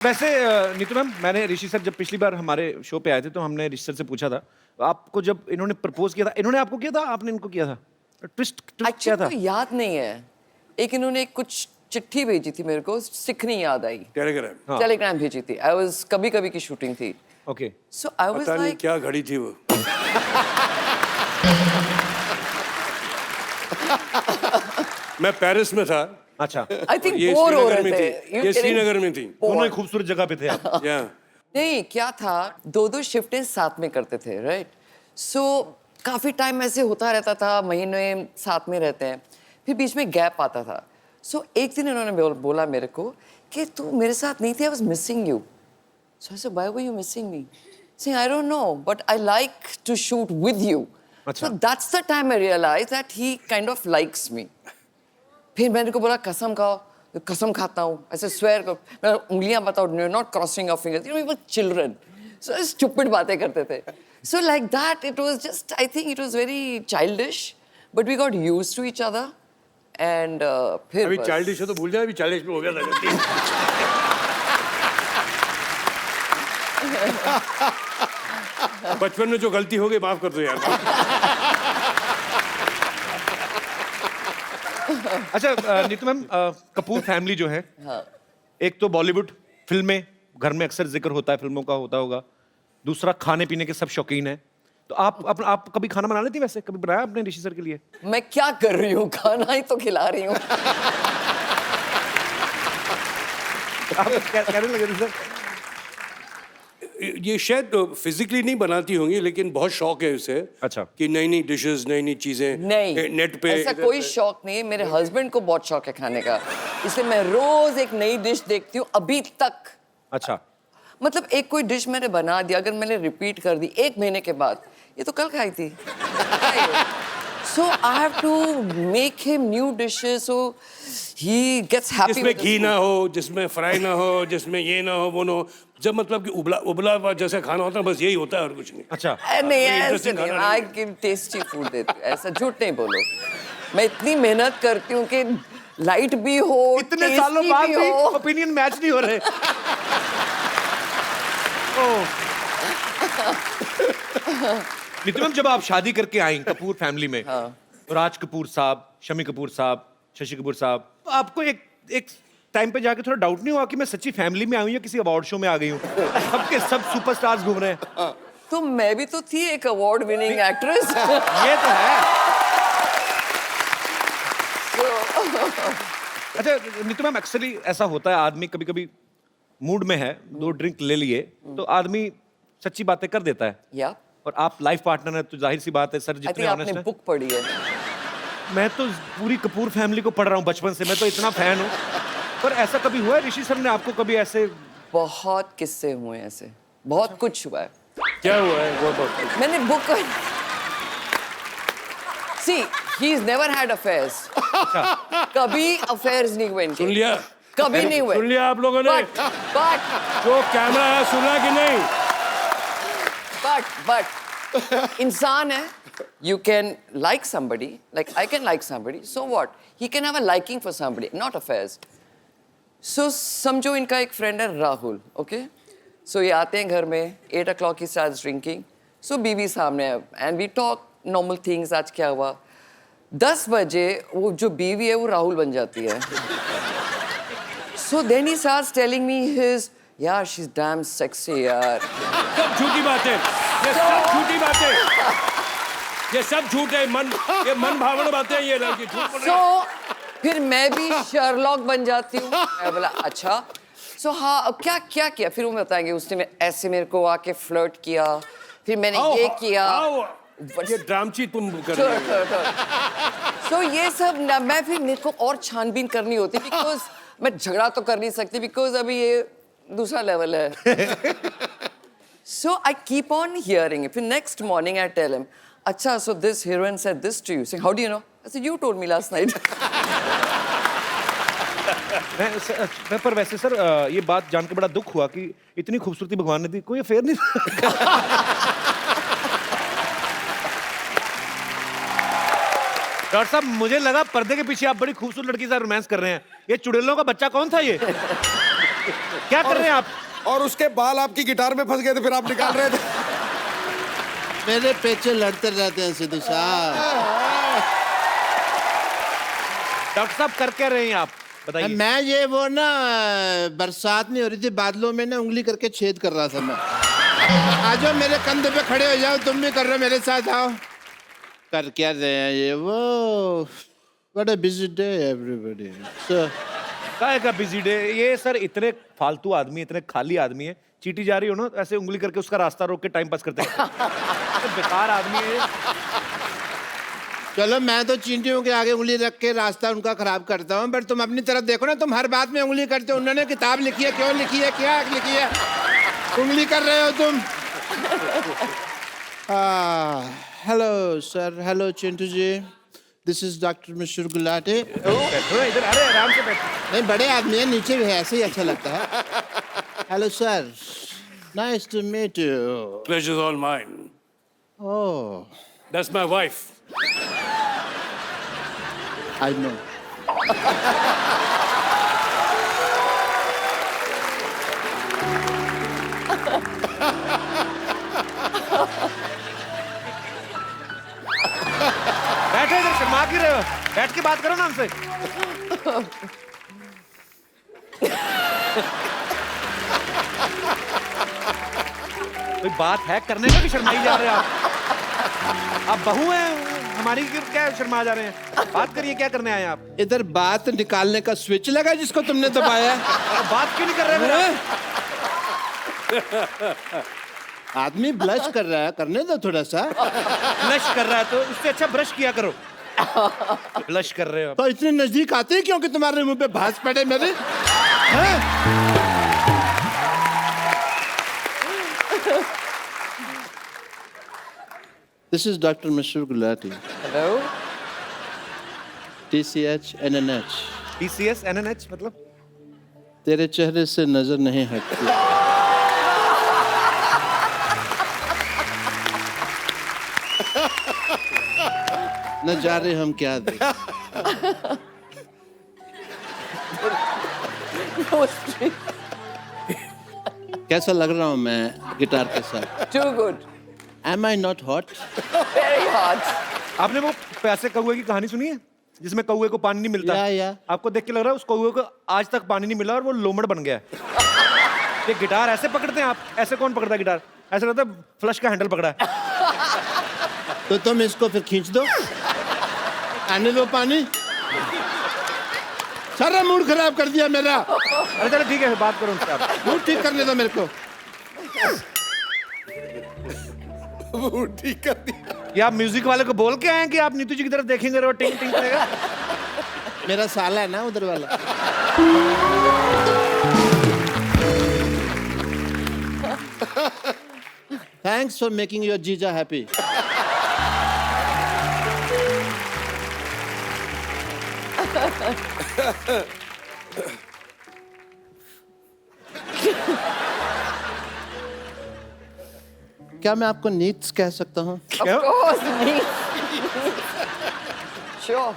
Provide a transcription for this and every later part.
वैसे नीतू मैम, मैंने ऋषि सर जब पिछली बार हमारे शो पे आए थे तो हमने ऋषि सर से पूछा था, आपको जब इन्होंने प्रपोज किया था, इन्होंने आपको किया था, आपने इनको किया था? ट्विस्ट क्या एक्चुअली था? तो याद नहीं है। एक इन्होंने कुछ चिट्ठी भेजी थी मेरे को, सिखनी याद आई। टेलीग्राम। हाँ। टेलीग्राम भेजी थी। आई वाज कभी कभी की शूटिंग थी। ओके। सो आई वाज पता नहीं लाइक क्या घड़ी थी वो। मैं पेरिस में था। अच्छा, आई थिंक ये बोर हो श्रीनगर रहे में थे। थी। You ये kidding? श्रीनगर में थी। दोनों ही खूबसूरत जगह पे थे आप। या नहीं, क्या था, दो शिफ्टें साथ में करते थे, राइट? सो काफी टाइम ऐसे होता रहता था, महीने साथ में रहते हैं, फिर बीच में गैप आता था। सो एक दिन इन्होंने बोला मेरे को कि तू मेरे साथ नहीं थी, I was missing you. So I said why were you missing me? Saying I don't know, but I like to shoot with you. अच्छा। So that's the time I realized that he kind of likes me. फिर मैंने को बोला कसम खाओ, तो कसम खाता हूँ, ऐसे स्वेयर करो, मैं उंगलियां बताओ, not crossing your fingers, you know, we were children, so stupid बातें करते थे। So like that it was just, I think it was very childish, but we got used to each other and फिर अभी बस। Childish है तो भूल जाए, अभी 40 में हो गया था। बचपन में जो गलती हो गई माफ कर दो यार। अच्छा नीतू मैम, कपूर फैमिली जो है, हाँ। एक तो बॉलीवुड फिल्में, घर में अक्सर जिक्र होता है फिल्मों का, होता होगा। दूसरा, खाने पीने के सब शौकीन हैं। तो आप कभी खाना बना लेती? वैसे कभी बनाया आपने ऋषि सर के लिए? मैं क्या कर रही हूँ, खाना ही तो खिला रही हूँ। आप कहने लगे थे सर? ये शायद फिजिकली नहीं बनाती होंगी, लेकिन बहुत शौक है उसे। अच्छा। कि नई नई डिशेस, नई नई चीजें नहीं, नेट पे। ऐसा कोई शौक नहीं है। मेरे हस्बैंड को बहुत शौक है खाने का, इसलिए मैं रोज एक नई डिश देखती हूँ अभी तक। अच्छा। मतलब एक कोई डिश मैंने बना दिया, अगर मैंने रिपीट कर दी 1 महीने के बाद, ये तो कल खाई थी। So I have to make him new dishes, so he gets happy. जिसमें घी ना हो, जिसमें फ्राई ना हो, जिसमें ये ना हो, वो ना हो। जब मतलब कि उबला उबला हुआ जैसे खाना होता है, बस यही होता है और कुछ नहीं। अच्छा। नहीं, ऐसे interesting नहीं, खाना आई गिव टेस्टी फूड देती हूँ, ऐसा झूठ नहीं बोलो। मैं इतनी मेहनत करती हूँ कि लाइट भी हो, इतने सालों बाद भी ओपिनियन मैच नहीं हो रहे। नीतू मैम, जब आप शादी करके आई कपूर फैमिली में, तो राज कपूर साहब, शम्मी कपूर साहब, शशि कपूर साहब, तो आपको एक टाइम पे जाके थोड़ा डाउट नहीं हुआ कि मैं सच्ची फैमिली में आई हूँ या किसी अवार्ड शो में आ गई हूँ? सबके सब सुपरस्टार्स घूम रहे हैं। तो मैं भी तो थी एक अवार्ड विनिंग एक्ट्रेस। ये तो है। अच्छा नीतू मैम, एक्चुअली ऐसा होता है, आदमी कभी कभी मूड में है, 2 ड्रिंक ले लिए तो आदमी सच्ची बातें कर देता है। या और आप लाइफ पार्टनर है तो जाहिर सी बात है सर, आई जितने थिंक आपने ऑनेस्ट हैं। बुक पढ़ी है। मैं तो पूरी कपूर फैमिली को पढ़ रहा हूँ बचपन से, मैं तो इतना फैन हूँ। पर ऐसा कभी हुआ है ऋषि सर ने आपको कभी ऐसे? बहुत किस्से हुए हैं ऐसे, बहुत कुछ हुआ है। क्या हुआ है वो बात? मैंने book see he is never had affairs. कभी अफेयर्स नहीं हुए इनके। सुन लिया? कभी नहीं हुए। सुन लिया आप लोगों ने? बट जो कैमरा है सुना कि नहीं? बट इंसान है, you can like somebody, like I can like somebody, so what? He can have a liking for somebody, not affairs. So समझो इनका एक फ्रेंड है राहुल, okay? So ये आते हैं घर में, 8 o'clock he starts drinking. So बीवी सामने है and we talk normal things, आज क्या हुआ? 10 बजे वो जो बीवी है वो राहुल बन जाती है। So then he starts telling me his, यार she's damn sexy यार। सब झूठी बातें, ये सब झूठी बातें, ये सब झूठ है। ये मन भावना बातें हैं, ये लड़की झूठ बोल रही है। So फिर मैं भी शर्लॉक बन जाती हूँ। मैं बोला अच्छा। So हाँ, अब क्या क्या किया? फिर वो बताएंगे उसने ऐसे मेरे को आके फ्लर्ट किया, फिर मैंने ये किया। ये ड्रामची तुम कर रही हो। So ये सब ना, मैं फिर मेरे को और छानबीन करनी होती, बिकॉज मैं झगड़ा तो कर नहीं सकती, बिकॉज अभी ये दूसरा लेवल है। So I keep on hearing it. फिर next morning I tell him, अच्छा, so this heroine said this to you. Saying, how do you know? I said, you told me last night. पर वैसे sir, ये बात जान के बड़ा दुख हुआ कि इतनी खूबसूरती भगवान ने दी, कोई अफेयर नहीं। डॉक्टर साहब, मुझे लगा पर्दे के पीछे आप बड़ी खूबसूरत लड़की से रोमांस कर रहे हैं। ये चुड़ैलों का बच्चा कौन था ये? क्या कर रहे हैं आप? और उसके बाल आपकी गिटार में फंस गए थे, फिर आप निकाल रहे थे। मेरे पेचे लड़ते रहते हैं सिद्धू साहब। डॉक्टर साहब कर क्या रहे हैं आप, बताइए। मैं ये वो ना बरसात नहीं हो रही थी, बादलों में ना उंगली करके छेद कर रहा था मैं। आ जाओ मेरे कंधे पे खड़े हो जाओ, तुम भी कर रहे हो, मेरे साथ आओ। कर क्या रहे हैं ये वो? What a busy day everybody. काय का बिजी डे? ये सर इतने फालतू आदमी, इतने खाली आदमी है, चीटी जा रही हो ना ऐसे उंगली करके उसका रास्ता रोक के टाइम पास करते हैं। बेकार आदमी है ये। चलो मैं तो चींटियों के आगे उंगली रख के रास्ता उनका खराब करता हूँ, बट तुम अपनी तरफ देखो ना, तुम हर बात में उंगली करते हो। उन्होंने किताब लिखी है, क्यों लिखी है, क्या लिखी है, उंगली कर रहे हो तुम। Hello sir, hello Chintu ji, this is doctor Mishra Gulati. बैठो ना इधर, अरे आराम से बैठो। नहीं बड़े आदमी है, नीचे भी है, ऐसे ही अच्छा लगता है। Hello sir, nice to meet you. Pleasure's all mine. Oh, That's my wife. I know. बैठो इधर, शर्मा क्यों रहे हो? बैठ के बात करो ना हमसे। कोई बात है करने का, भी शर्माई जा रहे हो आप बहू हैं हमारी, क्या शर्मा जा रहे हैं? बात करिए, क्या करने आए हैं आप? इधर बात निकालने का स्विच लगा जिसको तुमने दबाया। बात क्यों नहीं कर रहे मेरा? आदमी ब्लश कर रहा है, करने दो थोड़ा सा। ब्लश कर रहा है तो उससे अच्छा ब्रश किया करो। ब्लश कर रहे हो आप। तो इतने नजदीक आते हैं क्योंकि तुम्हारे मुंह पे भांज पड़े मेरे? हैं? This is Dr. Mishra Gulati. Hello? TCH NNH. TCS NNH मतलब? तेरे चेहरे से नजर नहीं हटती। नजारे हम क्या दें? कैसा लग रहा हूँ मैं गिटार के साथ? Too good. Am I not hot? Very hot. आपने वो पैसे कौवे की कहानी सुनी है जिसमें कौवे को पानी नहीं मिलता? या। आपको देख के लग रहा है उस कौवे को आज तक पानी नहीं मिला और वो लोमड़ बन गया है। ये गिटार ऐसे पकड़ते हैं आप? ऐसे कौन पकड़ता है गिटार? ऐसा लगता है फ्लश का हैंडल पकड़ा है। तो तुम इसको फिर खींच दो, आने दो पानी। सारा मूड खराब कर दिया मेरा। अरे चलो ठीक है, बात करो उनसे आप। मूड ठीक करने दो मेरे को। वो ठीक कर दिया। ये आप म्यूजिक वाले को बोल के आए हैं कि आप नीतू जी की तरफ देखेंगे और टिंग टिंग करेगा? मेरा साला है ना उधर वाला। थैंक्स फॉर मेकिंग योर जीजा हैप्पी। क्या मैं आपको नीड्स कह सकता हूँ? Of course, me. Sure.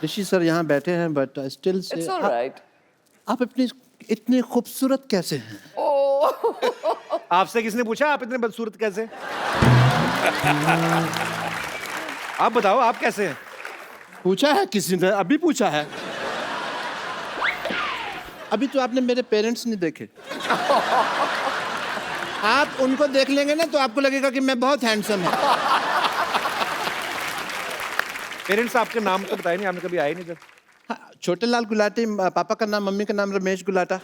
Rishi sir यहाँ बैठे हैं, but still say It's all right. आप अपनी इतनी खूबसूरत कैसे हैं? Oh. आपसे किसने पूछा आप इतने बदसूरत कैसे? आप बताओ आप कैसे हैं? पूछा है किसी ने? अभी पूछा है? अभी तो आपने मेरे पेरेंट्स नहीं देखे। आप उनको देख लेंगे ना तो आपको लगेगा कि मैं बहुत हैंडसम हूँ। पेरेंट्स आपके नाम तो बताए नहीं, आपने कभी आए नहीं इधर। हाँ, छोटे लाल गुलाटी, पापा का नाम, मम्मी का नाम रमेश गुलाटा।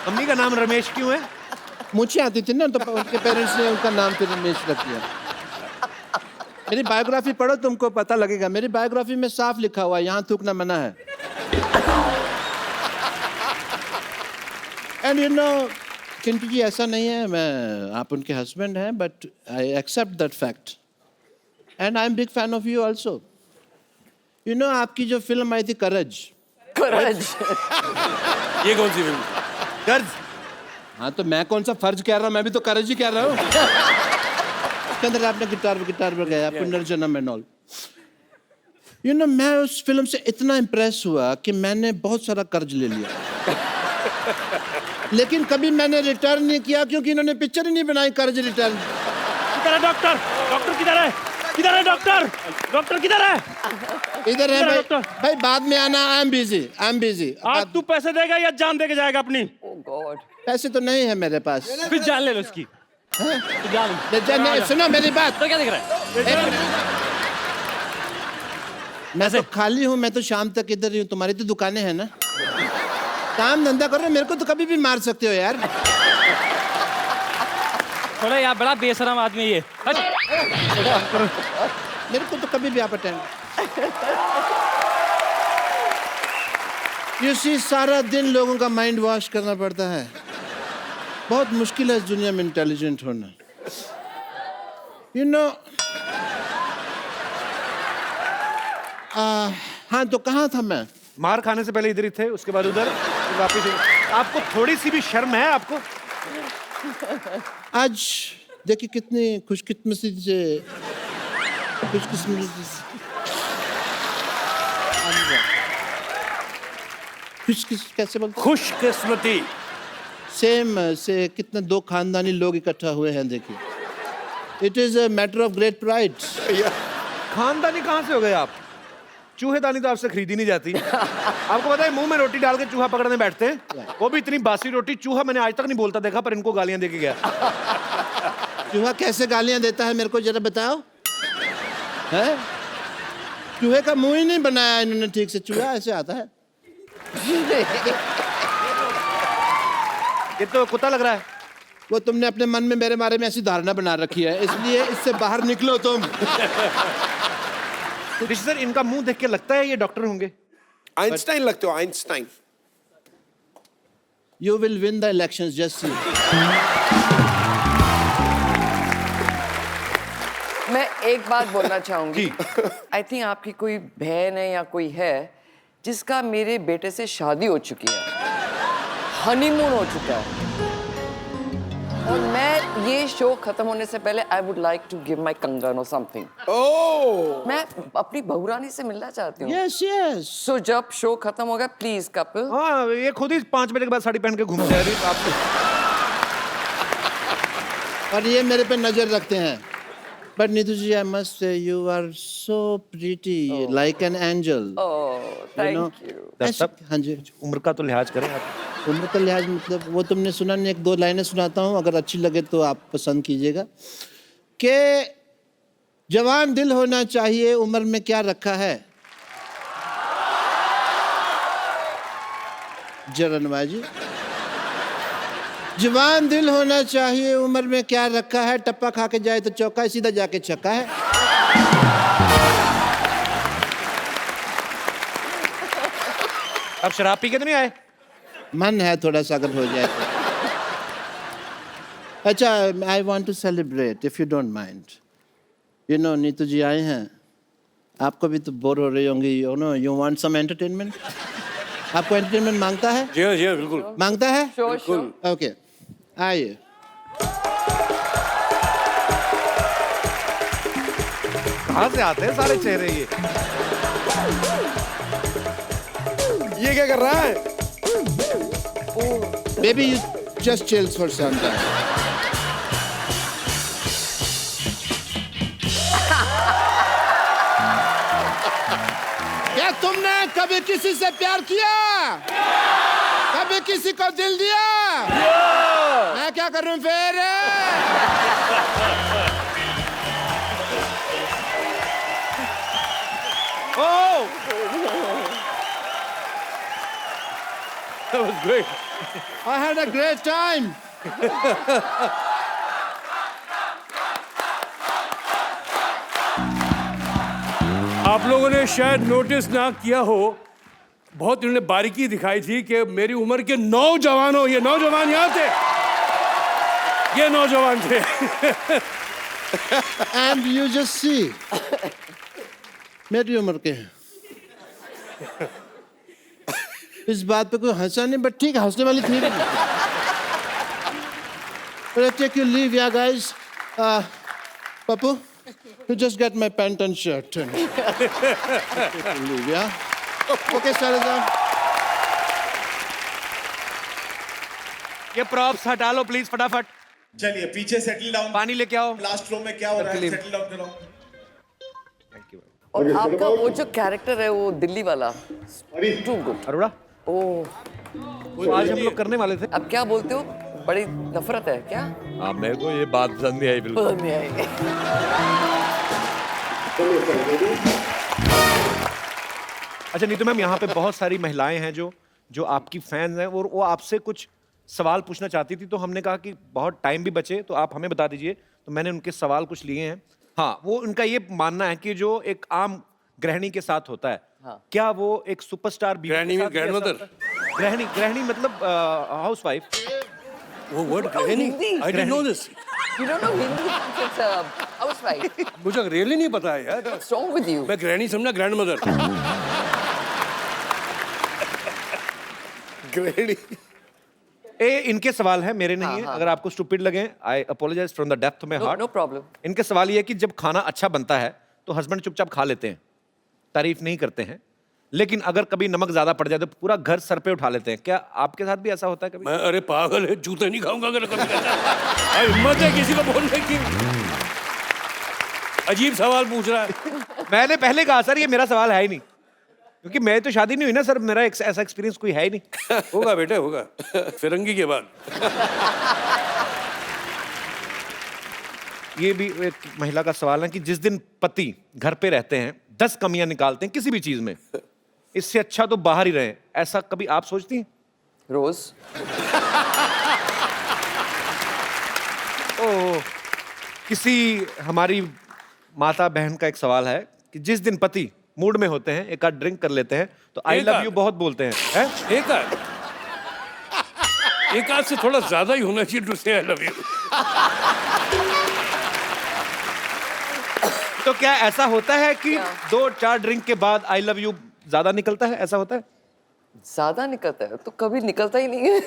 मम्मी का नाम रमेश क्यों है? मुझे आती थी ना तो उनके पेरेंट्स ने उनका नाम फिर रमेश रख दिया। मेरी बायोग्राफी पढ़ो, तुमको पता लगेगा। मेरी बायोग्राफी में साफ लिखा हुआ है, यहाँ थूकना मना है। And you know Chintu ji, ऐसा नहीं है, मैं आप उनके हस्बैंड हैं, but I accept that fact and I am big fan of you also. You know आपकी जो फिल्म आई थी करज। Courage. ये कौन सी फिल्म? कर्ज? हाँ तो मैं कौन सा फर्ज कह रहा हूँ, मैं भी तो करज ही कह रहा हूँ। उसके अंदर आपने गिटार पर गया, पुनर्जन्म एंड ऑल। मैं उस फिल्म से इतना इम्प्रेस हुआ कि मैंने बहुत सारा कर्ज ले लिया। लेकिन कभी मैंने रिटर्न नहीं किया क्योंकि इन्होंने पिक्चर ही नहीं बनाई कर्ज रिटर्न। किधर है डॉक्टर? डॉक्टर किधर है? किधर है डॉक्टर? डॉक्टर किधर है? इधर है किधर है भाई। डॉक्टर? भाई बाद में आना, आई एम बिजी। आज तू पैसे देगा या जान दे के जाएगा अपनी? Oh God. पैसे तो नहीं है मेरे पास। फिर जान ले लो उसकी। तो जान ले। सुनो मेरी बात। तो क्या दिख रहा है? मैं तो खाली हूँ, मैं तो शाम तक इधर ही हूँ। तुम्हारी तो दुकानें हैं ना, काम धंधा करो, मेरे को तो कभी भी मार सकते हो यार। थोड़ा यार बड़ा बेशरम आदमी है ये। हट। मेरे को तो कभी भी आप अटेंड। यू सी, सारा दिन लोगों का माइंड वॉश करना पड़ता है। बहुत मुश्किल है इस दुनिया में इंटेलिजेंट होना। यू नो, हाँ तो कहाँ था मैं? मार खाने से पहले इधर ही थे, उसके बाद उधर, फिर वापस इधर। आपको थोड़ी सी भी शर्म है आपको? आज देखिए कितनी खुशकिस्मती से कैसे बोलते? खुशकिस्मती। सेम से कितने दो खानदानी लोग इकट्ठा हुए हैं, देखिए। It is a matter of great pride. खानदानी कहाँ से हो गए आप? चूहेदानी तो आपसे खरीदी नहीं जाती। आपको पता है मुंह में रोटी डाल के चूहा पकड़ने बैठते हैं, वो भी इतनी बासी रोटी। चूहा मैंने आज तक नहीं बोलता देखा, पर इनको गालियां दे के गया। चूहा कैसे गालियां देता है मेरे को जरा बताओ। है चूहे का मुंह ही नहीं बनाया इन्होंने ठीक से, चूहा ऐसे आता है। ये तो कुत्ता लग रहा है। वो तुमने अपने मन में मेरे बारे में ऐसी धारणा बना रखी है, इसलिए इससे बाहर निकलो तुम। ऋषि सर, इनका मुंह देख के लगता है ये डॉक्टर होंगे। आइंस्टाइन लगते हो, Einstein. You will win the elections, just see. मैं एक बात बोलना चाहूंगी। आई थिंक आपकी कोई बहन है या कोई है जिसका मेरे बेटे से शादी हो चुकी है, हनीमून हो चुका है, और मैं ये शो खत्म होने से पहले I would like to give my कंगन और समथिंग। ओह, मैं अपनी बहुरानी से मिलना चाहती हूँ। Yes yes. सो जब शो खत्म हो गया, प्लीज कपिल। हाँ, ये खुद ही 5 बजे के बाद साड़ी पहन के घूम जा रही है आप। और ये मेरे पे नजर रखते हैं। But Neetu ji, I must say you are so pretty, like an angel. Thank you. सब हाँ जी। उम्र का तो लिहाज करें आप। उम्र का लिहाज मतलब वो तुमने सुना नहीं, 1-2 लाइनें सुनाता हूँ, अगर अच्छी लगे तो आप पसंद कीजिएगा। कि जवान दिल होना चाहिए, उम्र में क्या रखा है। जरनबाजी। जवान दिल होना चाहिए, उम्र में क्या रखा है। टप्पा खा के जाए तो चौका है, सीधा जाके छक्का है। अब शराब पी के तो नहीं आए? मन है थोड़ा सा, अगर हो जाए तो। अच्छा, I want to celebrate if you don't mind. You know, Neetu ji आए हैं, आपको भी तो बोर हो रही होंगी। You know, you want some entertainment. आपको एंटरटेनमेंट मांगता है? जी जी बिल्कुल मांगता है? श्योर। ओके, आइए। कहाँ से आते हैं सारे चेहरे ये क्या कर रहा है? Baby, you just chills for some time. क्या तुमने कभी किसी से प्यार किया? कभी किसी को दिल दिया? मैं क्या करूं फिर? That was great. I had a great time. आप लोगों ने शायद नोटिस ना किया हो, बहुत इन्होंने बारीकी दिखाई थी कि मेरी उम्र के नौजवानों, ये नौजवान यहाँ थे, ये नौजवान थे। And you just see, मेरी उम्र के हैं। इस बात पे कोई हंसा नहीं, बट ठीक है, हंसने वाली थी। But I take your leave, yeah, guys. Papu, you just get my pant and shirt. And leave, yeah? Okay, Salazar. ये प्रॉप्स हटा लो प्लीज फटाफट। चलिए पीछे सेटल डाउन। पानी लेके आओ। लास्ट रो में क्या हो रहा है, तकलीफ। सेटल डाउन करो। Thank you. और आपका वो जो कैरेक्टर है वो दिल्ली वाला, टू गुड। अरोड़ा, ओह, वो आज हम लोग करने वाले थे। अब क्या बोलते हो? बड़ी नफरत है क्या? हाँ, मेरे को ये बात पसंद नहीं आई बिल्कुल। पसंद नहीं आई। अच्छा नीतू मैम, यहाँ पे बहुत सारी महिलाएं हैं जो आपकी फैन हैं और वो आपसे कुछ सवाल पूछना चाहती थी, तो हमने कहा कि बहुत टाइम भी बचे तो आप हमें बता दीजिए, तो मैंने उनके सवाल कुछ लिए हैं। हाँ, वो उनका ये मानना है कि जो एक आम गृहिणी के साथ होता है, हाँ। क्या वो एक सुपरस्टार बीवी गृहिणी के में साथ भी ऐसा grandmother? होता है? गृहिणी मतलब हाउसवाइफ। वो वर्ड गृहिणी, Hindi. I didn't know this. You don't know Hindi? It's a housewife. मुझे रियली नहीं पता है यार। What's wrong with you? मैं गृहिणी समझा ग्रैंडमदर। ग्रेडी। इनके सवाल है, मेरे नहीं है। अगर आपको स्टूपिड लगे, I apologise from the depth of my No, heart. no problem. इनके सवाल ये है कि जब खाना अच्छा बनता है तो हस्बैंड चुपचाप खा लेते हैं, तारीफ नहीं करते हैं, लेकिन अगर कभी नमक ज्यादा पड़ जाए तो पूरा घर सर पे उठा लेते हैं। क्या आपके साथ भी ऐसा होता है कभी? मैं अरे पागल है, जूते नहीं खाऊंगा अगर कभी ऐसा हिम्मत है किसी को बोलने की। अजीब सवाल पूछ रहा है। मैंने पहले कहा सर ये मेरा सवाल है ही नहीं, क्योंकि मैं तो शादी नहीं हुई ना सर, मेरा ऐसा एक्सपीरियंस कोई है ही नहीं। होगा बेटे होगा, फिरंगी के बाद। ये भी एक महिला का सवाल है कि जिस दिन पति घर पे रहते हैं 10 कमियां निकालते हैं किसी भी चीज में, इससे अच्छा तो बाहर ही रहे, ऐसा कभी आप सोचती हैं? रोज। ओ, किसी हमारी माता बहन का एक सवाल है कि जिस दिन पति मूड में होते हैं, एक आध ड्रिंक कर लेते हैं तो आई एक लव आध? यू बहुत बोलते हैं, हैं? एक आध से थोड़ा ज्यादा ही होना चाहिए टू से आई लव यू। तो क्या ऐसा होता है कि 2-4 ड्रिंक के बाद आई लव यू ज्यादा निकलता है, ऐसा होता है? ज्यादा निकलता है तो कभी निकलता ही नहीं है।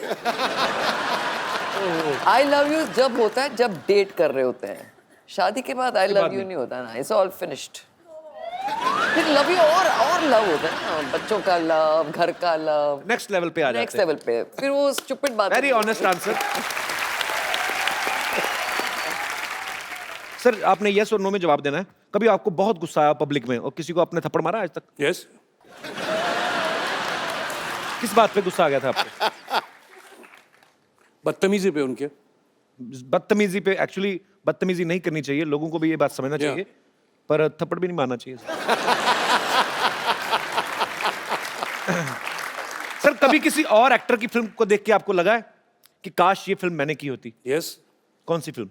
आई लव यू जब होता है जब डेट कर रहे होते हैं, शादी के बाद आई बाद लव यू नहीं। नहीं होता ना, इट्स ऑल फिनिश्ड। फिर लव यू और लव होता है ना, बच्चों का लव, घर का लव, नेक्स्ट लेवल पे आ नेक्स्ट जाते हैं। लेवल पे। फिर वो स्टूपिड बात वेरी ऑनेस्ट आंसर। सर आपने यस और नो में जवाब देना है। कभी आपको बहुत गुस्सा आया पब्लिक में और किसी को आपने थप्पड़ मारा आज तक? यस, किस बात पे गुस्सा आ गया था आपको? बदतमीजी पे उनके। बदतमीजी पे? एक्चुअली बदतमीजी नहीं करनी चाहिए, लोगों को भी ये बात समझना चाहिए, पर थप्पड़ भी नहीं मारना चाहिए। सर कभी किसी और एक्टर की फिल्म को देख के आपको लगा है कि काश ये फिल्म मैंने की होती? यस, कौन सी फिल्म?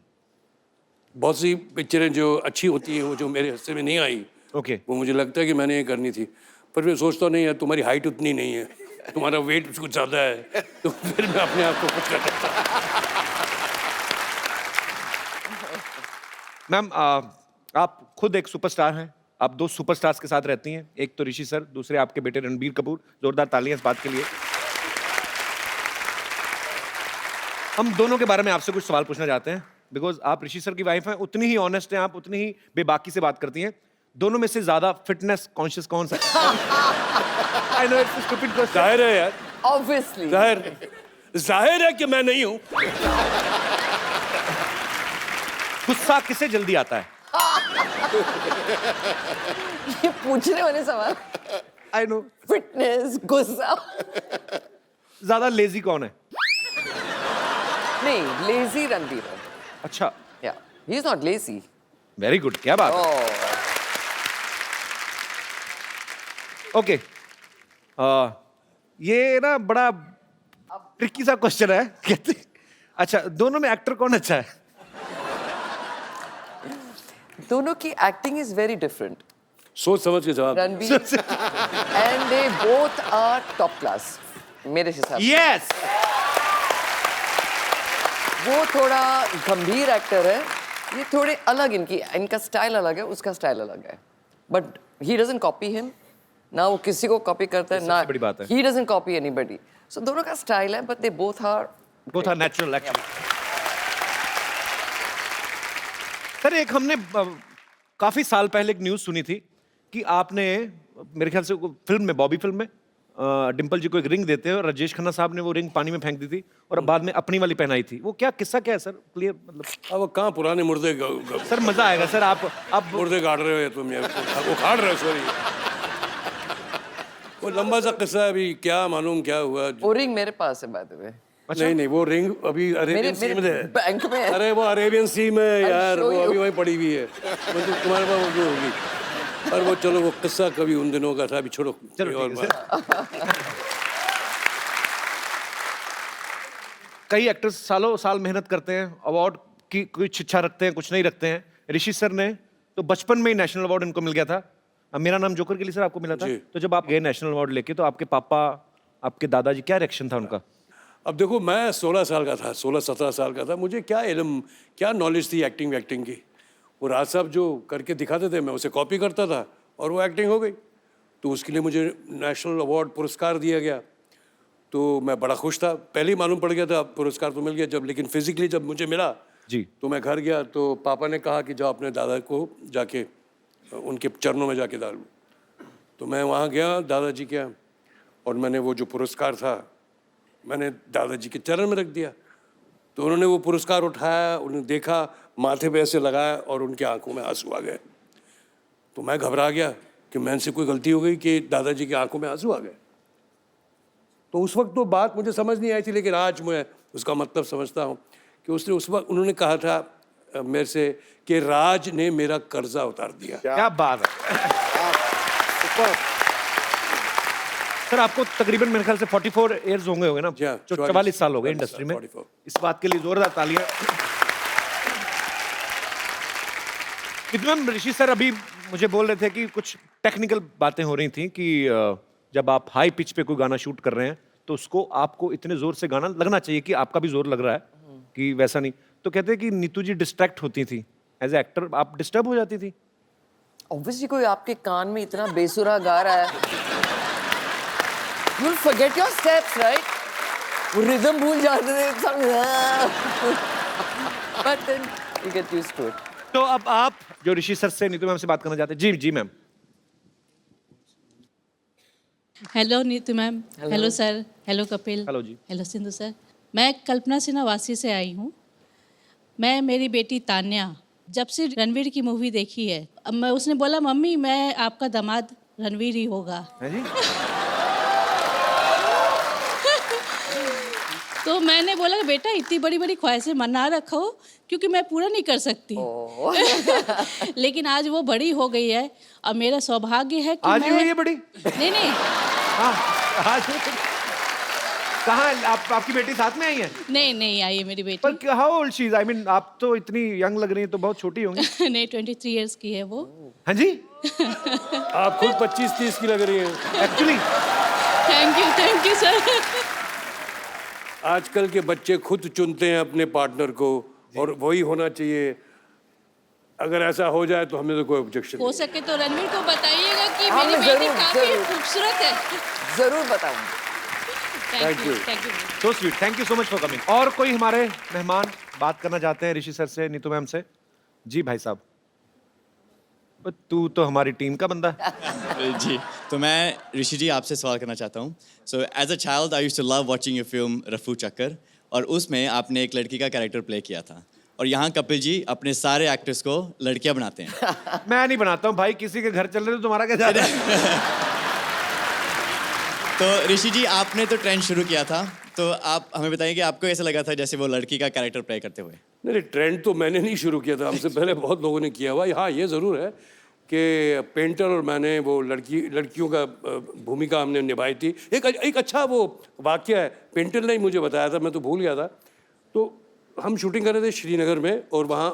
बहुत सी पिक्चरें जो अच्छी होती हैं वो जो मेरे हिस्से में नहीं आई, ओके। वो मुझे लगता है कि मैंने ये करनी थी, पर मैं सोचता नहीं यार तुम्हारी हाइट उतनी नहीं है, तुम्हारा वेट कुछ ज्यादा है, तो फिर मैं अपने आप को कुछ कर लेता। मैम आप खुद एक सुपरस्टार हैं, आप 2 सुपरस्टार्स के साथ रहती हैं, एक तो ऋषि सर, दूसरे आपके बेटे रणबीर कपूर। जोरदार तालियां इस बात के लिए। हम दोनों के बारे में आपसे कुछ सवाल पूछना चाहते हैं, बिकॉज आप ऋषि सर की वाइफ हैं, उतनी ही ऑनेस्ट हैं आप, उतनी ही बेबाकी से बात करती हैं। दोनों में से ज्यादा फिटनेस कॉन्शियस कौन सा है? I know it's a stupid question. जाहिर है यार, ऑब्वियसली। जाहिर है कि मैं नहीं हूं। गुस्सा किसे जल्दी आता है? ये पूछने वाले सवाल, आई नो। फिटनेस, गुस्सा। ज्यादा लेजी कौन है? नहीं, लेजी रणबीर है। अच्छा, या he is not lazy. Very good, क्या बात है। ओह, ओके, ये ना बड़ा ट्रिकी सा क्वेश्चन है। कहते अच्छा, दोनों में एक्टर कौन अच्छा है? दोनों की एक्टिंग इज वेरी डिफरेंट। सोच समझ के जवाब। Ranbir and they both are top class मेरे हिसाब से। यस। वो थोड़ा गंभीर एक्टर है, ये थोड़े अलग, इनका स्टाइल अलग है, उसका स्टाइल अलग है, but he doesn't copy him ना, वो किसी को कॉपी करता है ना, सबसे बड़ी बात है। He doesn't copy anybody. So दोनों का स्टाइल है, but they both are natural actually. Sir एक हमने काफी साल पहले एक न्यूज सुनी थी कि आपने मेरे ख्याल से फिल्म में, बॉबी फिल्म में डिम्पल जी को एक रिंग देते हैं और राजेश खन्ना साहब ने वो रिंग पानी में फेंक दी थी और बाद में अपनी वाली पहनाई थी। वो क्या किस्सा क्या है सर, क्लियर मतलब? अब कहाँ पुराने मुर्दे सर मजा आएगा सर, आप मुर्दे गाड़ रहे हो तुम, यार वो खाड़ रहे हो, सॉरी। वो लंबा सा किस्सा है, अभी क्या मालूम क्या हुआ। वो रिंग मेरे पास है बाय द वे। नहीं नहीं, वो रिंग अभी अरेबियन सी में है। बैंक में है। अरे वो अरेबियन सी में है यार, show वो you. अभी वहीं पड़ी हुई है, मतलब तुम्हारे पास वो होगी। और वो चलो, वो किस्सा कभी उन दिनों का था, अभी छोड़ो। चलो और ठीक है सर। कई एक्टर्स सालों साल मेहनत करते हैं, अवार्ड की कुछ इच्छा रखते हैं, कुछ नहीं रखते हैं। ऋषि सर ने तो बचपन में ही नेशनल अवार्ड इनको मिल गया था। अब मेरा नाम जोकर के लिए सर आपको मिला था, जी। तो जब आप गए नेशनल अवार्ड लेके तो आपके पापा, आपके दादाजी, क्या रिएक्शन था उनका? अब देखो, मैं 16 साल का था, 16-17 साल का था, मुझे क्या इल्म, क्या नॉलेज थी एक्टिंग वैक्टिंग की। वो राज साहब जो करके दिखाते थे, मैं उसे कॉपी करता था और वो एक्टिंग हो गई। तो उसके लिए मुझे नेशनल अवार्ड पुरस्कार दिया गया, तो मैं बड़ा खुश था। पहले ही मालूम पड़ गया था पुरस्कार तो मिल गया जब, लेकिन फिजिकली जब मुझे मिला जी। तो मैं घर गया, तो पापा ने कहा कि जाओ अपने दादा को जाके उनके चरणों में जाके डाल लो। तो मैं वहाँ गया दादाजी के यहाँ, और मैंने वो जो पुरस्कार था मैंने दादाजी के चरण में रख दिया। तो उन्होंने वो पुरस्कार उठाया, उन्होंने देखा, माथे पे ऐसे लगाया और उनकी आंखों में आंसू आ गए। तो मैं घबरा गया कि मैंने से कोई गलती हो गई कि दादाजी की आंखों में आंसू आ गए। तो उस वक्त तो बात मुझे समझ नहीं आई थी, लेकिन आज मैं उसका मतलब समझता हूँ कि उसने उस वक्त उन्होंने कहा था मेरे से कि राज ने मेरा कर्जा उतार दिया। क्या बात है सर। आपको तकरीबन मेरे ख्याल से 44 ईयर्स होंगे ना, हाँ, जो 44 साल हो गए इंडस्ट्री में। 44। इस बात के लिए जोरदार तालियां। मैम, ऋषि सर अभी मुझे बोल रहे थे कि कुछ टेक्निकल बातें हो रही थी कि जब आप हाई पिच पे कोई गाना शूट कर रहे हैं तो उसको आपको इतने जोर से गाना लगना चाहिए कि आपका भी जोर लग रहा है, कि वैसा नहीं। तो कहते हैं कि नीतू जी डिस्ट्रैक्ट होती थी एज ए एक्टर, आप डिस्टर्ब हो जाती थी? ऑब्वियसली कोई आपके कान में इतना बेसुरा गा रहा है, you'll forget your steps, right? वो रिदम भूल जाते थे सब, but then you get used to it. तो अब आप जो ऋषि सर से नीतू मैम से बात करना चाहते हैं। जी जी ma'am. Hello Neetu ma'am, hello sir, hello Kapil, hello जी। Hello Sindhu sir. मैं कल्पना सिन्हा वासी से आई हूँ। मैं, मेरी बेटी तान्या जब से रणवीर की मूवी देखी है, अब मैं, उसने बोला मम्मी मैं आपका दामाद रणवीर ही होगा। है जी। तो मैंने बोला बेटा इतनी बड़ी बड़ी ख्वाहिशें मना रखो, क्योंकि मैं पूरा नहीं कर सकती। लेकिन आज वो बड़ी हो गई है और मेरा सौभाग्य है कि आज ही मैं... हुई है बड़ी? नहीं हाँ, आज कहाँ आपकी बेटी साथ में आई है? नहीं आई है मेरी बेटी। पर how old she is? I mean आप तो इतनी यंग लग रही हैं, तो बहुत छोटी होंगी। नहीं 23 इयर्स की है वो। हाँ जी। आप खुद 25-30 की लग रही हैं एक्चुअली। Thank you sir. आजकल के बच्चे खुद चुनते हैं अपने पार्टनर को, और वही होना चाहिए। अगर ऐसा हो जाए तो हमें तो कोई ऑब्जेक्शन हो सके तो रणवीर को बताइएगा कि हाँ, मेरी मैं बेटी जरूर, काफी जरूर। खूबसूरत है। जरूर बताऊंगी। Thank you. So sweet, thank you so much for coming. और कोई हमारे मेहमान बात करना चाहते हैं ऋषि सर से, नीतू मैम से? जी भाई साहब। तू तो हमारी टीम का बंदा है। जी, तो मैं ऋषि जी आपसे सवाल करना चाहता हूँ। So as a child I used to love watching your film Rafoo Chakkar, और उसमें आपने एक लड़की का कैरेक्टर प्ले किया था, और यहाँ कपिल जी अपने सारे एक्टर्स को लड़कियाँ बनाते हैं। मैं नहीं बनाता हूँ भाई, किसी के घर चल रहे तो तुम्हारा क्या जा रहा है? तो ऋषि जी आपने तो ट्रेंड शुरू किया था, तो आप हमें बताइए कि आपको ऐसा लगा था जैसे वो लड़की का कैरेक्टर प्ले करते हुए? नहीं, ट्रेंड तो मैंने नहीं शुरू किया था, हमसे पहले बहुत लोगों ने किया हुआ। हाँ, ये ज़रूर है कि पेंटर और मैंने वो लड़कियों का भूमिका हमने निभाई थी। एक अच्छा वो वाकया है, पेंटर ने ही मुझे बताया था, मैं तो भूल गया था। तो हम शूटिंग कर रहे थे श्रीनगर में, और वहाँ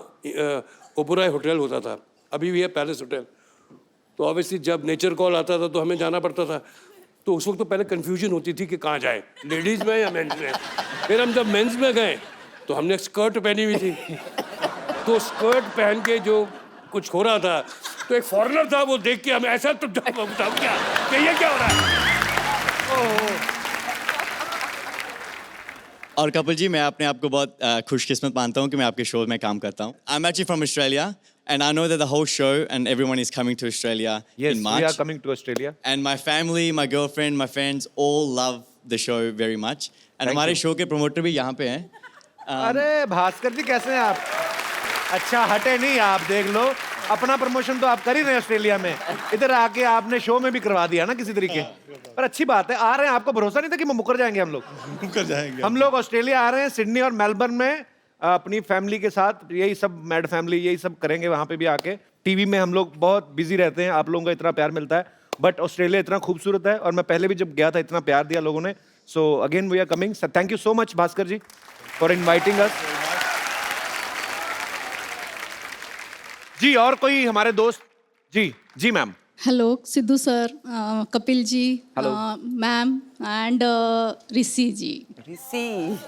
ओबराय होटल होता था, अभी भी है पैलेस होटल। तो ऑब्वियसली जब नेचर कॉल आता था तो हमें जाना पड़ता था। तो उस वक्त तो पहले कन्फ्यूजन होती थी कि कहाँ जाए, लेडीज़ में या मेंस में। फिर हम जब मेंस में गए तो हमने स्कर्ट पहनी हुई थी, तो स्कर्ट पहन के जो कुछ हो रहा था, तो एक फॉरेनर था, वो देख के हमें ऐसा तो क्या कि ये क्या हो रहा है। और कपिल जी, मैं अपने आप को बहुत खुशकिस्मत मानता हूँ कि मैं आपके शो में काम करता हूँ। I am actually from Australia, And I know that the whole show and everyone is coming to Australia Yes, in we March. are coming to Australia. And my family, my girlfriend, my friends all love the show very much. And हमारे show के promoter भी यहाँ पे हैं। अरे भास्कर जी कैसे हैं आप? अच्छा हटे नहीं आप, देख लो अपना प्रमोशन तो आप कर ही रहे हैं ऑस्ट्रेलिया में, इधर आके आपने शो में भी करवा दिया ना किसी तरीके। पर अच्छी बात है, आ रहे हैं, आपको भरोसा नहीं था कि मुकर जाएंगे हम लोग? मुकर जाएंगे हम लोग ऑस्ट्रेलिया आ रहे हैं, सिडनी और मेलबर्न में अपनी फैमिली के साथ, यही सब मैड फैमिली यही सब करेंगे वहां पे भी आके। टीवी में हम लोग बहुत बिजी रहते हैं, आप लोगों का इतना प्यार मिलता है, बट ऑस्ट्रेलिया इतना खूबसूरत है और मैं पहले भी जब गया था इतना प्यार दिया लोगों ने। So again we are coming. Thank you so much Bhaskar ji for inviting us. जी और कोई हमारे दोस्त? जी जी ma'am. Hello Sidhu sir, Kapil ji, Hello. Ma'am and Rishi ji. Rishi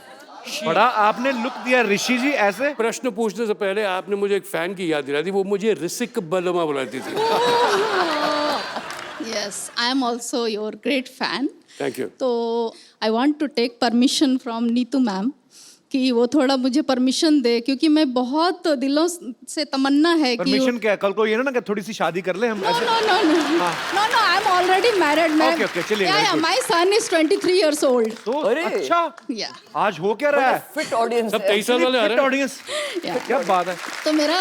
बड़ा आपने लुक दिया ऋषि जी ऐसे। प्रश्न पूछने से पहले आपने मुझे एक फैन की याद दिला दी, वो मुझे ऋषिक बलमा बुलाती थी। Yes, I am also your great fan. Thank you. तो I want to take permission from Neetu ma'am कि वो थोड़ा मुझे परमिशन दे, क्योंकि मैं बहुत दिलों से तमन्ना है कि परमिशन क्या है? कल को ये ना कि थोड़ी सी शादी कर ले हम No, ऐसे। no, no, no. No, no, I'm already married, ma'am. Okay, okay, चलिए, Yeah, very yeah, good. my son is 23 years old. तो अरे। अच्छा Yeah, आज हो क्या रहा है? फिट ऑडियंस सब 23 साल वाले आ रहे हैं। Audience, yeah. क्या बात है। तो मेरा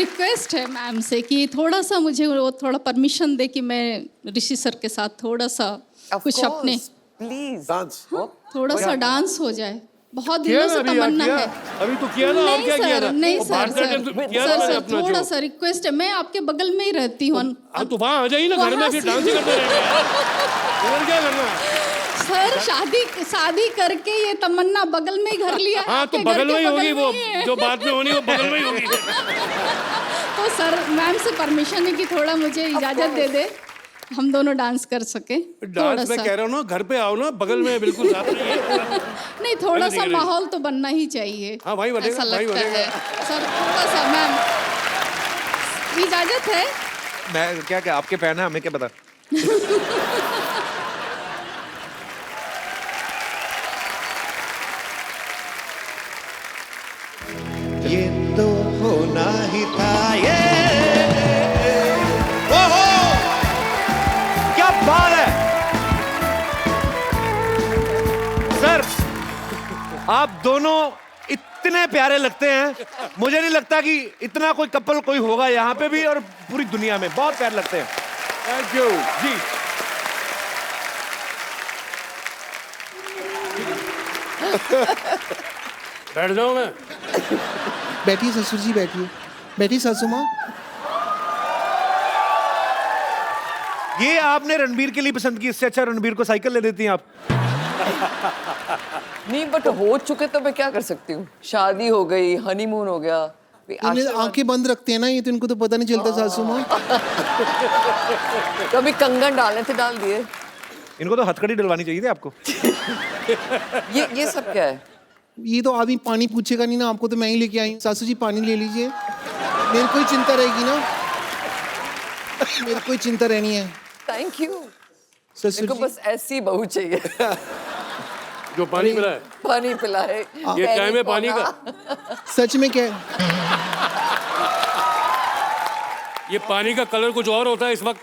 रिक्वेस्ट है मैम से कि थोड़ा सा मुझे वो थोड़ा परमिशन दे कि मैं ऋषि सर के साथ थोड़ा सा कुछ अपने प्लीज डांस थोड़ा सा डांस हो जाए। बहुत किया दिनों ना से अभी यार, तमन्ना किया। है। अभी तो किया ना, और नहीं क्या किया सर, था? नहीं वो सर, भारतनाट्यम तो सर, किया सर, था सर, अपना थोड़ा जो। सा रिक्वेस्ट है, मैं आपके बगल में ही रहती हूँ। हाँ तो वहाँ आ जाइए ना घर में, वहाँ फिर से- डांस ही करते रहेंगे। और क्या करना है? सर शादी करके ये तमन्ना बगल में ही घर लिया है, हाँ तो आपके घर बगल के में ही होगी, बगल वो में ही है। जो बात में होनी वो बगल में ही होगी। तो सर मैम से परमिशन है कि थोड़ा मुझे इजाजत दे दे, हम दोनों डांस कर सके। थोड़ा डांस मैं सा कह रहा हूँ ना, घर पे आओ ना, बगल में बिल्कुल साथ रहिए। नहीं, थोड़ा नहीं, सा नहीं। माहौल तो बनना ही चाहिए। हाँ, भाई बनेगा, ऐसा भाई लगता बनेगा। है सर, थोड़ा सा मैम इजाजत है। मैं क्या क्या आपके फैन है, हमें क्या पता। ये तो होना ही था, ये ओहो क्या बात है सर, आप दोनों इतने प्यारे लगते हैं। मुझे नहीं लगता कि इतना कोई कपल कोई होगा यहाँ पे भी और पूरी दुनिया में। बहुत प्यारे लगते हैं। थैंक यू जी बैठ जाओ मैं। बैठिए ससुर जी, बैठिए, बैठिए सासू माँ। ये आपने रणबीर के लिए पसंद की, इससे अच्छा रणबीर को साइकिल ले देती हैं आप। नहीं, बट हो चुके तो मैं क्या कर सकती हूँ? शादी हो गई, हनीमून हो गया, इन्हें आंखें बंद रखते हैं ना ये, तो इनको तो पता नहीं चलता सासू माँ। कभी कंगन डालने थे डाल दिए। इनको तो हथकड़ी डलवानी चाहिए थी आपको। ये सब क्या है? ये तो आदमी पानी पूछेगा नहीं ना आपको, तो मैं ही लेके आई हूँ। सासू जी पानी ले लीजिए, मेरे को ही चिंता रहेगी ना, मेरे को ही चिंता रहनी है। Thank you. ससुर मेरे को जी बस ऐसी बहू चाहिए जो पानी पिला है, पानी पिलाए। ये टाइम है पानी का। सच में क्या है? ये पानी का कलर कुछ और होता है इस वक्त।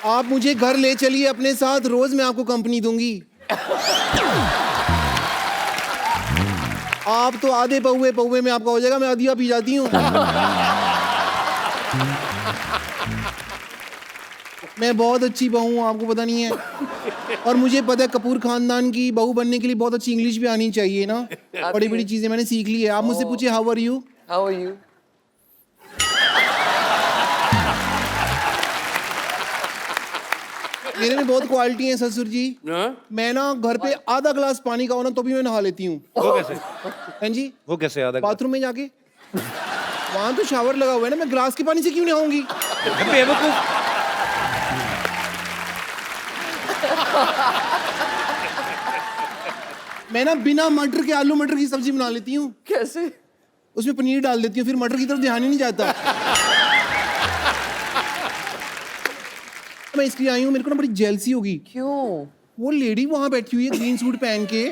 आप मुझे घर ले चलिए अपने साथ, रोज मैं आपको कंपनी दूंगी। आप तो आधे पौवे में आपका हो जाएगा, मैं आधिया पी जाती हूँ। मैं बहुत अच्छी बहू हूँ, आपको पता नहीं है। और मुझे पता है कपूर खानदान की बहू बनने के लिए बहुत अच्छी इंग्लिश भी आनी चाहिए ना। बड़ी बड़ी चीजें मैंने सीख ली है। आप मुझसे पूछिए how are you. How are you? मेरे में बहुत क्वालिटी है ससुर जी। हाँ? मैं ना घर पे आधा ग्लास पानी का हो ना तो भी मैं नहा लेती हूँ। वो कैसे? हाँ जी, वो कैसे याद है? बाथरूम में जाके, वहां तो शावर लगा हुआ है ना, मैं ग्लास के पानी से क्यों नहाऊंगी? बेवकूफ। मैं ना बिना मटर के आलू मटर की सब्जी बना लेती हूँ। कैसे? उसमें पनीर डाल देती हूँ, फिर मटर की तरफ ध्यान ही नहीं जाता। मैं इसलिए आई हूँ, मेरे को ना बड़ी जेलसी होगी। क्यों? वो लेडी वहां बैठी हुई है ग्रीन सूट पहन के,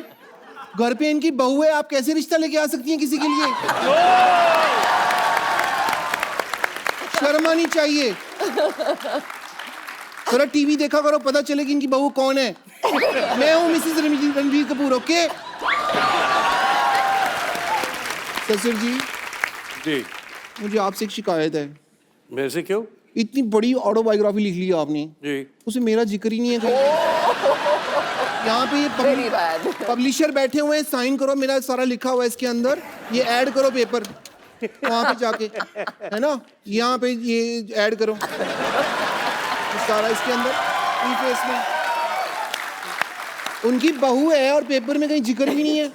घर पे इनकी बहू है, आप कैसे रिश्ता लेके आ सकती हैं किसी के लिए? शर्म आनी चाहिए। थोड़ा टीवी देखा करो, पता चले कि इनकी बहू कौन है। मैं हूँ मिसेस रणबीर कपूर, ओके? ससुर जी, जी, मुझे आपसे एक शिकायत है। मेरे से क्यों? इतनी बड़ी ऑटोबायोग्राफी लिख ली है आपने, जी। उसे मेरा जिक्र ही नहीं है कहीं। यहाँ पे Very ये bad. पब्लिशर बैठे हुए हैं, साइन करो, मेरा सारा लिखा हुआ है इसके अंदर, ये ऐड करो पेपर वहाँ पे जाके, है ना? यहाँ पे ये ऐड करो ये सारा इसके अंदर प्रीफेस में। उनकी बहू है और पेपर में कहीं जिक्र भी नहीं है।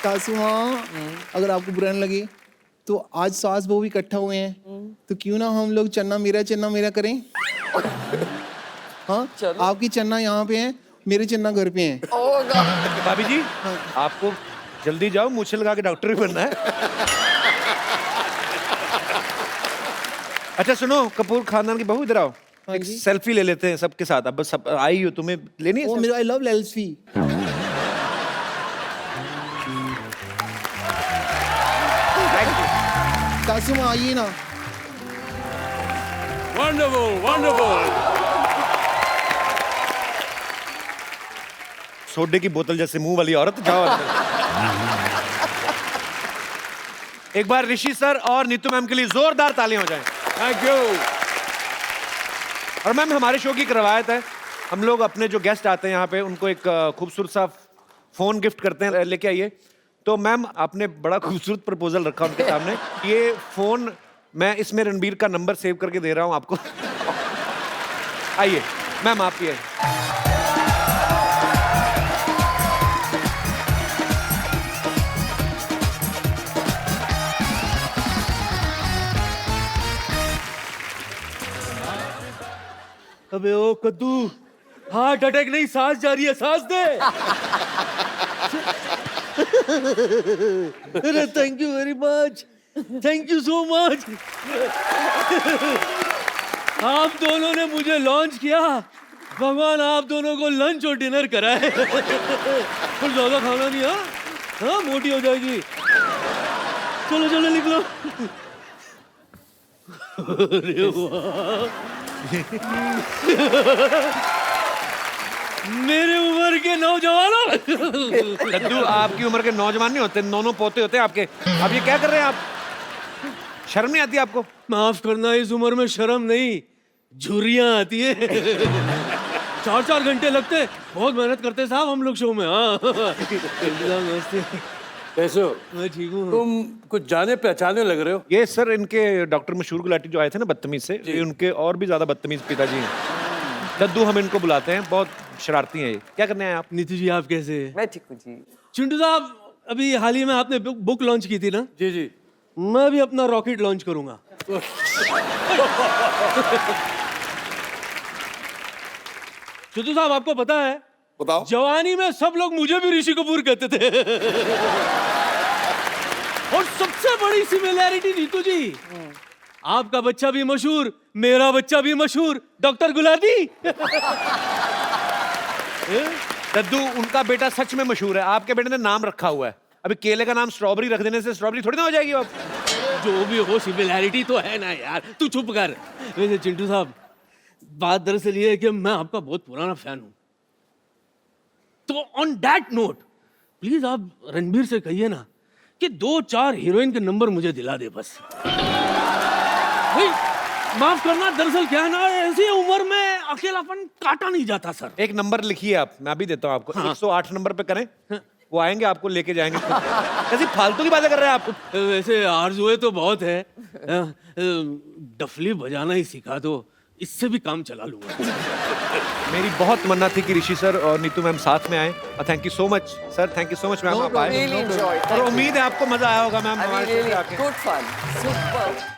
सासू माँ, अगर आपको बुरा न लगे तो आज सास बहू इकट्ठा हुए हैं, तो क्यों ना हम लोग चन्ना मेरा करें? हाँ, आपकी चन्ना यहाँ पे है, मेरे चन्ना घर पे हैं। Oh God. भाभी जी, आपको जल्दी जाओ, मूछे लगा के डॉक्टर भी बनना है। अच्छा सुनो, कपूर खानदान की बहू इधर आओ, हाँ एक जी। सेल्फी ले लेते हैं सबके साथ। अब बस सब आई हो, तुम्हें लेनी है ओ selfie? मेरा आई लव लेल्सफी। सासू माँ आइए ना। Wonderful, wonderful. सोडे की बोतल जैसे मुंह वाली औरत, जाओ अंदर। एक बार ऋषि सर और नीतू मैम के लिए जोरदार तालियां हो जाएं। Thank you. और मैम, हमारे शो की एक रवायत है, हम लोग अपने जो गेस्ट आते हैं यहाँ पे उनको एक खूबसूरत सा फोन गिफ्ट करते हैं, लेके आइए। तो मैम, आपने बड़ा खूबसूरत प्रपोजल रखा उनके सामने। ये फोन मैं इसमें रणबीर का नंबर सेव करके दे रहा हूँ आपको। आइए मैम, आप ही आइए। अबे ओ कद्दू, हार्ट अटैक नहीं, सांस जा रही है, सांस दे। अरे thank you very much, thank you so much. आप दोनों ने मुझे लॉन्च किया, भगवान आप दोनों को लंच और डिनर कराए। कुछ ज्यादा खाना नहीं, हाँ हाँ, मोटी हो जाएगी। चलो चलो निकलो। अरे वाह, मेरे उम्र के नौजवानों। कद्दू, आपकी उम्र के नौजवान नहीं होते, नौनों पोते होते हैं आपके। आप ये क्या कर रहे हैं आप? शर्म नहीं आती आपको? माफ करना, इस उम्र में शर्म नहीं, झुर्रियां आती है। 4-4 घंटे लगते, बहुत मेहनत करते साहब हम लोग शो में। हाँ नमस्ते, कैसे हो? मैं ठीक हूँ। तुम कुछ जाने पहचाने लग रहे हो। ये सर, इनके डॉक्टर मशहूर गुलाटी जो आए थे ना बदतमीज से, ये उनके और भी ज्यादा बदतमीज पिताजी हैं। दद्दू हम इनको बुलाते हैं, बहुत शरारती हैं ये। क्या करने आए आप? नीतू जी आप कैसे हैं? मैं ठीक हूँ जी। चिंटू साहब, अभी हाल ही में आपने बुक लॉन्च की थी ना? जी जी। मैं भी अपना रॉकेट लॉन्च करूंगा। चिंटू साहब, आपको पता है, बताओ। जवानी में सब लोग मुझे भी ऋषि कपूर कहते थे। और सबसे बड़ी सिमिलैरिटी नीतू जी, आपका बच्चा भी मशहूर, मेरा बच्चा भी मशहूर, डॉक्टर गुलाटी। दद्दू, उनका बेटा सच में मशहूर है, आपके बेटे ने नाम रखा हुआ है। अभी केले का नाम स्ट्रॉबेरी रख देने से स्ट्रॉबेरी थोड़ी ना हो जाएगी अब। जो भी हो, सिमिलैरिटी तो है ना यार, तू चुप कर। वैसे चिंटू साहब, बात दरअसल ये है कि मैं आपका बहुत पुराना फैन हूं, तो ऑन दैट नोट प्लीज आप रणबीर से कहिए ना कि 2-4 हीरोइन के नंबर मुझे दिला दे बस। भाई माफ करना, दरअसल क्या है ना, ऐसी उम्र में अकेलापन काटा नहीं जाता सर। एक नंबर लिखिए आप, मैं अभी देता हूँ आपको। 108 नंबर पे करें, वो आएंगे, आपको लेके जाएंगे। कैसी फालतू की बातें कर रहे हैं आप? वैसे आरजुए तो बहुत है, डफली बजाना ही सिखा दो, इससे भी काम चला लूंगा। मेरी बहुत तमन्ना थी कि ऋषि सर और नीतू मैम साथ में आए। Thank you so much sir, thank you so much ma'am, आप आए। Really enjoyed. और उम्मीद है आपको मजा आया होगा मैम I हमारे mean, शो पे really आके। good fun. Super.